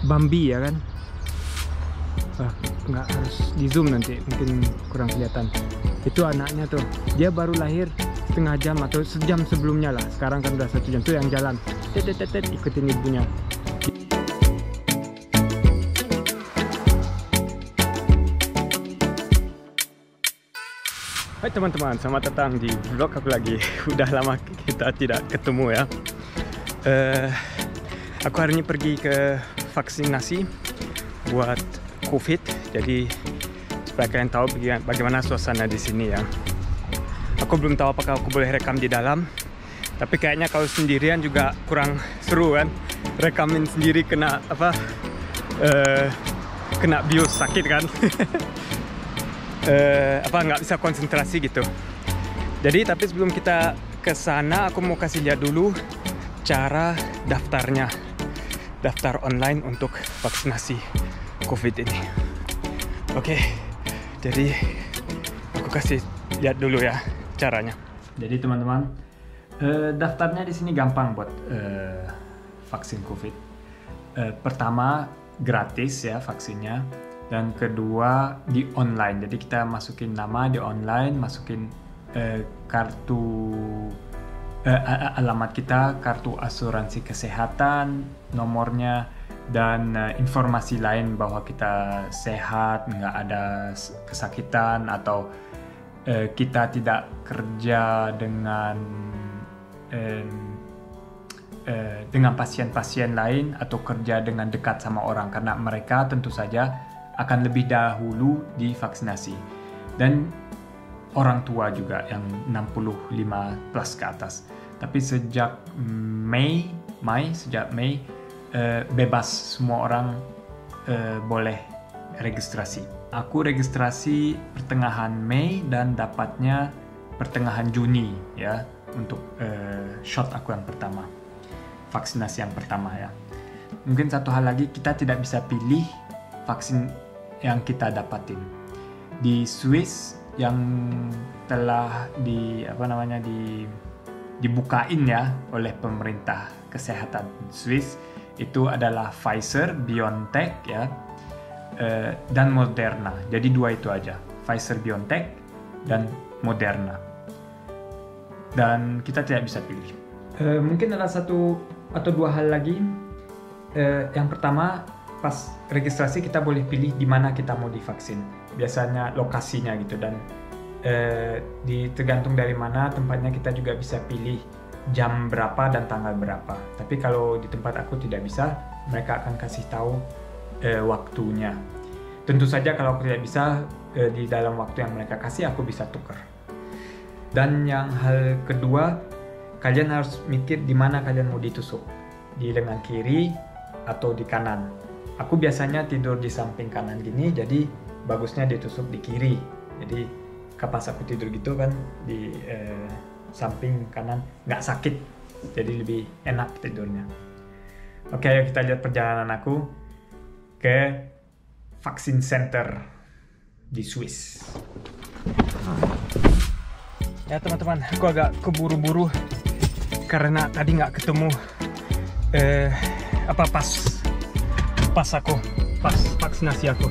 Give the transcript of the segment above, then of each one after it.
Bambi ya kan. Nggak harus di zoom nanti, mungkin kurang kelihatan. Itu anaknya tuh, dia baru lahir setengah jam atau sejam sebelumnya lah. Sekarang kan udah 1 jam tuh yang jalan, ikutin ibunya. Hai teman-teman, selamat datang di vlog aku lagi. Udah lama kita tidak ketemu ya. Aku hari ini pergi ke vaksinasi buat COVID. Jadi supaya kalian tahu bagaimana suasana di sini ya. Aku belum tahu apakah aku boleh rekam di dalam. Tapi kayaknya kalau sendirian juga kurang seru kan. Rekamin sendiri kena apa? Kena bius, sakit kan. Nggak bisa konsentrasi gitu. Jadi tapi sebelum kita ke sana, aku mau kasih lihat dulu cara daftarnya, daftar online untuk vaksinasi COVID ini. Oke, jadi aku kasih lihat dulu ya caranya. Jadi teman-teman, daftarnya di sini gampang buat vaksin COVID. Pertama gratis ya vaksinnya. Dan kedua di online, jadi kita masukin nama di online, masukin kartu alamat kita, kartu asuransi kesehatan, nomornya, dan informasi lain bahwa kita sehat, nggak ada kesakitan, atau kita tidak kerja dengan pasien-pasien lain atau kerja dengan dekat sama orang, karena mereka tentu saja akan lebih dahulu divaksinasi, dan orang tua juga yang 65 plus ke atas. Tapi sejak Mei bebas, semua orang boleh registrasi. Aku registrasi pertengahan Mei dan dapatnya pertengahan Juni ya untuk shot aku yang pertama, vaksinasi yang pertama ya. Mungkin satu hal lagi, kita tidak bisa pilih vaksin yang kita dapatin. Di Swiss yang telah dibukain ya oleh pemerintah kesehatan Swiss itu adalah Pfizer, BioNTech ya, dan Moderna. Jadi dua itu aja, Pfizer, BioNTech dan Moderna. Dan kita tidak bisa pilih. Mungkin ada satu atau dua hal lagi. Yang pertama, pas registrasi kita boleh pilih di mana kita mau divaksin. Biasanya lokasinya gitu, dan tergantung dari mana tempatnya kita juga bisa pilih jam berapa dan tanggal berapa. Tapi kalau di tempat aku tidak bisa, mereka akan kasih tahu waktunya. Tentu saja kalau aku tidak bisa, di dalam waktu yang mereka kasih aku bisa tukar. Dan yang hal kedua, kalian harus mikir di mana kalian mau ditusuk, di lengan kiri atau di kanan. Aku biasanya tidur di samping kanan gini, jadi bagusnya ditusuk di kiri. Jadi pas aku tidur gitu kan di samping kanan, nggak sakit, jadi lebih enak tidurnya. Oke, ayo kita lihat perjalanan aku ke vaksin center di Swiss. Ya teman-teman, aku agak keburu-buru karena tadi nggak ketemu pas vaksinasi aku.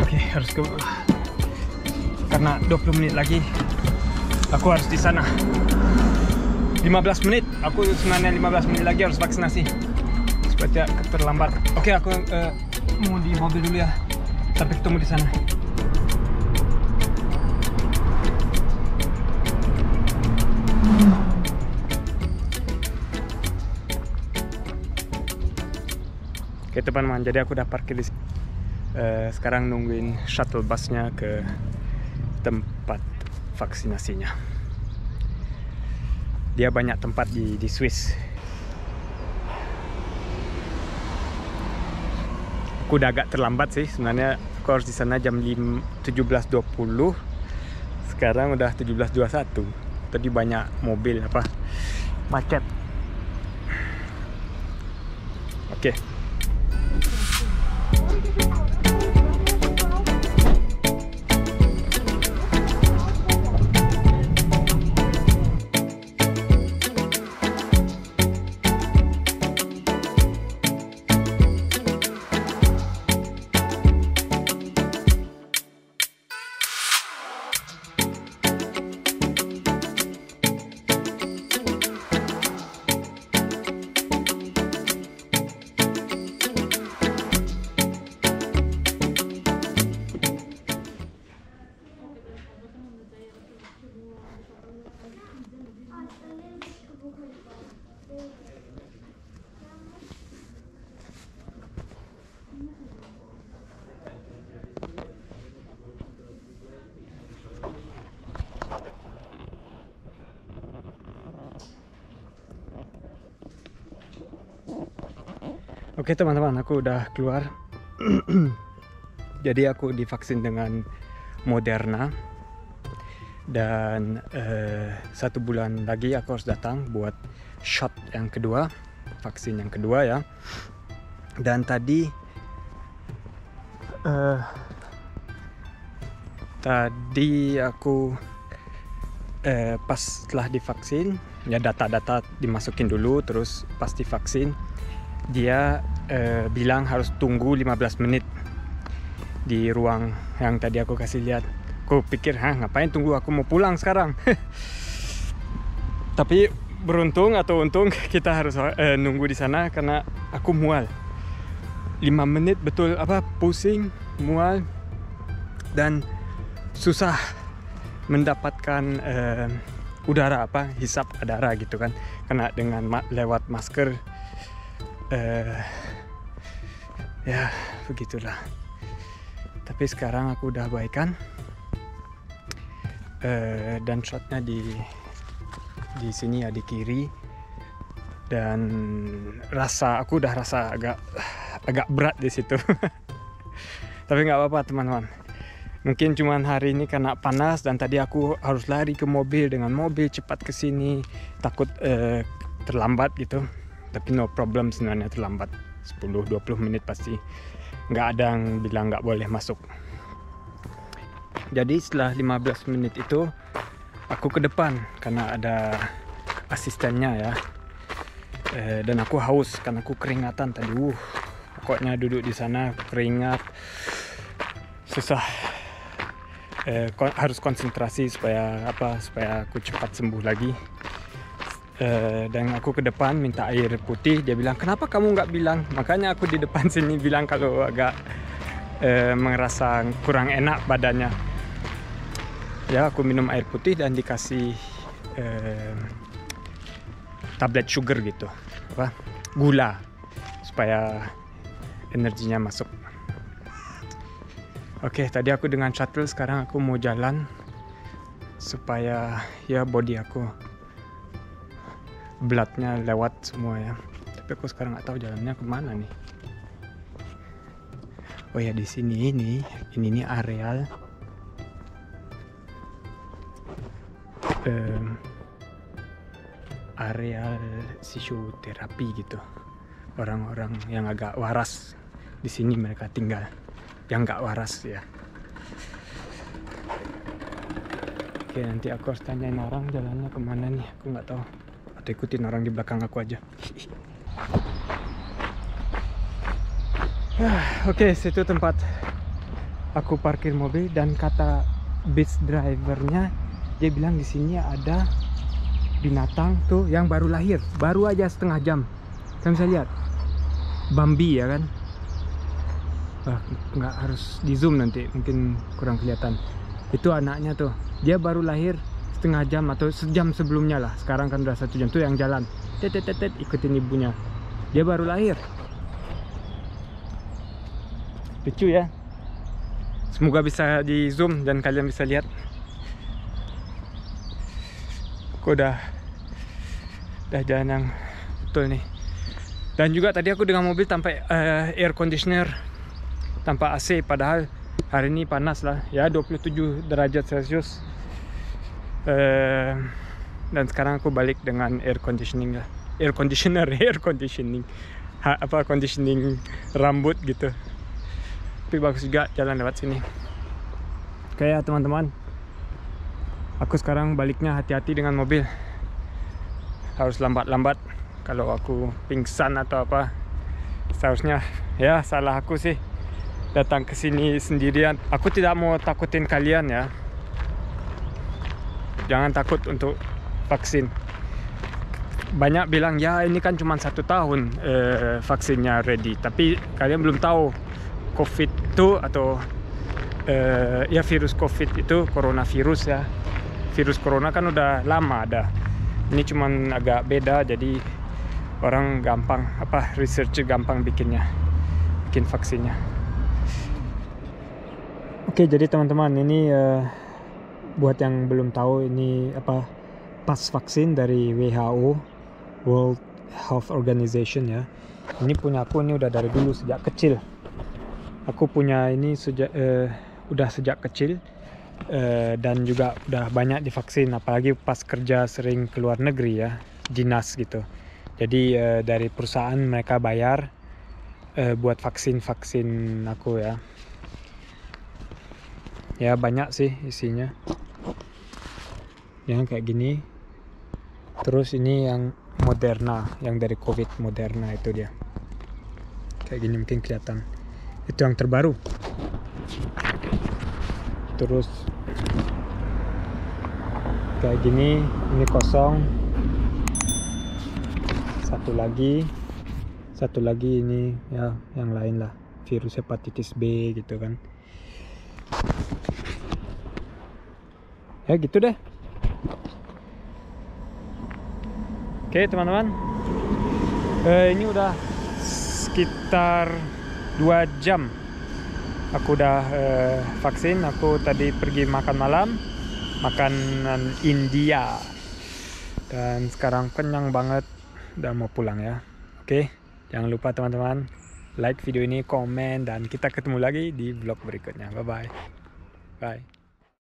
Oke, harus karena 20 menit lagi aku harus di sana. 15 menit, aku sebenarnya 15 menit lagi harus vaksinasi supaya tidak terlambat. Oke, aku mau di mobil dulu ya, sampai ketemu di sana. Oke teman-teman, jadi aku udah parkir di sini. Sekarang nungguin shuttle busnya ke tempat vaksinasinya. Dia banyak tempat di Swiss. Aku udah agak terlambat sih sebenarnya. Aku harus di sana jam 17.20. Sekarang udah 17.21. Tadi banyak mobil macet. Oke. Oke teman-teman, aku udah keluar. Jadi aku divaksin dengan Moderna. Dan 1 bulan lagi aku harus datang buat shot yang kedua, vaksin yang kedua ya. Dan tadi aku pas setelah divaksin ya, data-data dimasukin dulu, terus pas divaksin dia bilang harus tunggu 15 menit di ruang yang tadi aku kasih lihat. Aku pikir, ngapain tunggu, aku mau pulang sekarang. Tapi beruntung atau untung kita harus nunggu di sana karena aku mual. 5 menit betul pusing, mual, dan susah mendapatkan udara, hisap udara gitu kan, karena dengan lewat masker. Ya begitulah. Tapi sekarang aku udah baikan. Dan shotnya di sini ya, di kiri. Dan aku udah rasa agak berat di situ. Tapi nggak apa-apa teman-teman. Mungkin cuman hari ini karena panas dan tadi aku harus lari ke mobil, dengan mobil cepat ke sini, takut terlambat gitu. Tapi no problem sebenarnya, terlambat 10-20 menit pasti. Nggak ada yang bilang nggak boleh masuk. Jadi setelah 15 menit itu aku ke depan karena ada asistennya ya. Dan aku haus karena aku keringatan tadi. Pokoknya duduk di sana keringat, susah. Harus konsentrasi supaya aku cepat sembuh lagi. Dan aku ke depan minta air putih. Dia bilang, kenapa kamu nggak bilang? Makanya aku di depan sini bilang kalau agak merasa kurang enak badannya. Ya, aku minum air putih dan dikasih tablet sugar gitu, gula, supaya energinya masuk. Oke, tadi aku dengan shuttle, sekarang aku mau jalan supaya ya body aku bloodnya lewat semua ya. Tapi aku sekarang nggak tahu jalannya kemana nih. Oh ya, di sini ini areal areal fisioterapi gitu. Orang-orang yang agak waras di sini mereka tinggal, yang nggak waras ya. Oke, nanti aku harus tanyain orang jalannya kemana nih, aku nggak tahu. Atau ikutin orang di belakang aku aja. Oke, situ tempat aku parkir mobil dan kata bus drivernya, dia bilang di sini ada binatang tuh yang baru lahir, baru aja setengah jam. Kalian bisa lihat, Bambi ya kan? Nggak harus di zoom nanti, mungkin kurang kelihatan. Itu anaknya tuh, dia baru lahir setengah jam atau sejam sebelumnya lah. Sekarang kan udah 1 jam tuh yang jalan, tet ikutin ibunya. Dia baru lahir. Lucu ya. Semoga bisa di zoom dan kalian bisa lihat. Aku udah jalan yang betul nih. Dan juga tadi aku dengan mobil tanpa air conditioner, tanpa AC, padahal hari ini panas lah ya, 27 derajat Celcius. Dan sekarang aku balik dengan air conditioning lah. Air conditioning conditioning rambut gitu. Tapi bagus juga jalan lewat sini. Kayak teman-teman, aku sekarang baliknya hati-hati dengan mobil. Harus lambat-lambat. Kalau aku pingsan atau apa, seharusnya ya salah aku sih datang ke sini sendirian. Aku tidak mau takutin kalian ya. Jangan takut untuk vaksin. Banyak bilang ya ini kan cuma 1 tahun vaksinnya ready. Tapi kalian belum tahu COVID itu atau ya virus COVID itu coronavirus ya. Virus corona kan udah lama ada. Ini cuman agak beda, jadi orang gampang researcher gampang bikin vaksinnya. Oke, jadi teman-teman, ini buat yang belum tahu, ini pas vaksin dari WHO, World Health Organization ya. Ini punya aku, ini udah dari dulu sejak kecil. Aku punya ini udah sejak kecil. Dan juga udah banyak divaksin, apalagi pas kerja sering keluar negeri ya, dinas gitu. Jadi dari perusahaan mereka bayar buat vaksin aku ya. Ya banyak sih isinya. Yang kayak gini. Terus ini yang Moderna, yang dari COVID Moderna itu dia. Kayak gini mungkin kelihatan. Itu yang terbaru. Terus kayak gini, ini kosong. Satu lagi ini ya yang lain lah, virus hepatitis B gitu kan. Ya gitu deh. Oke teman-teman, ini udah sekitar 2 jam aku udah vaksin. Aku tadi pergi makan malam, makanan India, dan sekarang kenyang banget, udah mau pulang ya. Oke, jangan lupa teman-teman like video ini, komen, dan kita ketemu lagi di vlog berikutnya. Bye bye.